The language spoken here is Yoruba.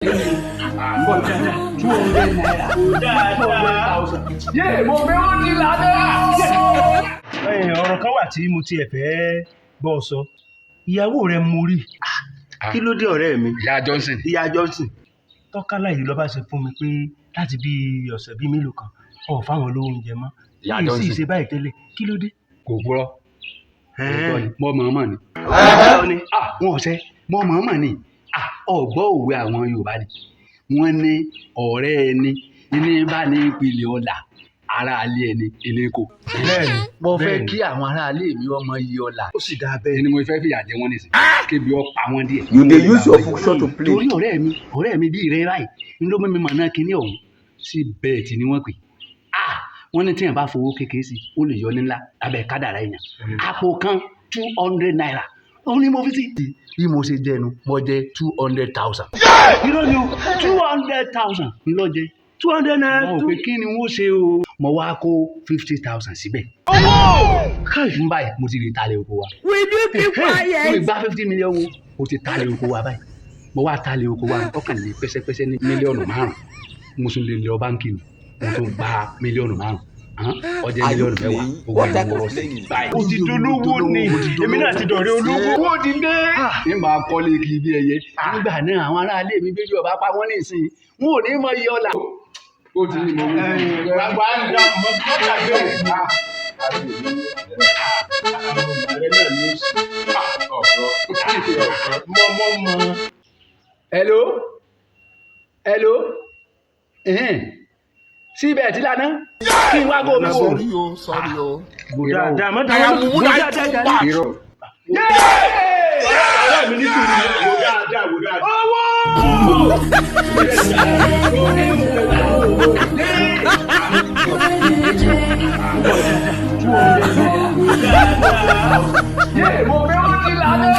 mo fẹ́ ó ti lànà. ọ̀rọ̀ kan wà tí mo tiẹ̀ fẹ́ bọ́ ọ sọ ìyàwó rẹ mo rí kí ló dé ọ̀rẹ́ mi. ìyá Johnson tọ́kálá yìí ló bá ṣe fún mi pé láti bí ọ̀sẹ̀ bíi mélòó kan ọ̀ fáwọn olówó oúnjẹ mọ́ yìí sì ṣe báyìí tẹ́lẹ̀ kí ló dé. kò gbọ́ mọ mọ̀ọ́mọ̀ ni. wọn ọ̀sẹ̀ mọ mọ̀ọ́mọ̀ ni ọ̀gbọ́ òwe àwọn Yorùbá ni wọ́n ní ọ̀rẹ́ ẹni ní bá ní ìpìlẹ̀ ọ̀la aráalé ẹni ilé kò. mo fẹ́ kí àwọn aráalé mi ọmọ iye ọ̀la. ó sì dáa bẹ́ẹ̀ ni mo fẹ́ fìyà jẹ wọ́n nìsín kébi ọ pa wọ́n díẹ̀. you dey use your function to play. torí ọ̀rẹ́ mi bíi rẹ ráì ń ló mímí mọ̀ náà kíní ọ̀hún sí bẹ́ẹ̀tì ni wọ́n pè. wọ́n ní tíyẹn bá fowó kékeré sí ó lè yọ nílá abẹ́ kádàrá èèyàn àpò kan 200 naira òun ni mo fi sí. bí mo ṣe jẹnu mo jẹ 200,000. irọ́ ni o 200,000 ni lọ jẹ 200 naira. mo pe kí ni wọ́n ṣe o mo wá kó 50,000 síbẹ̀. káyọ̀ ń báyìí mo ti lè talẹ̀ oko wa. will you keep quiet. mo lè gba 50 million wo o ti talẹ̀ oko wa báyìí mo wá talẹ̀ oko wa ọkàn lè pẹ́sẹ́pẹ́sẹ́ ní mílíọ̀nù 5 mo tún lè lọ báńkì mi mo tún gba mílíọ̀nù 5 ọjọ́ mílíọ̀nù 10 owó ìwọ̀rọ̀ sí báyìí. o ti dolówó ni èmi náà ti dọ̀rẹ́ olówó. owó ti dé. ní máa kọ́lé kí bí ẹyẹ nígbà náà àwọn aráalé mi bí ọba pa wọ́n ní ìsìn wọn ò ní mọ iye ọ̀la. ó ti ní mo wí. gbàgbà ń dà mọ́ kí wọ́n gbàgbé ìgbà. hello síbẹ̀ tí lánàá kí n wá kó mi wò. sorry o. gbòdàdà mọ́tàlá gbòdàdà. irọ́. ọ̀rẹ́ mi ní kùrù gbòdàdà. owó. mo fẹ́ ó ti lànà.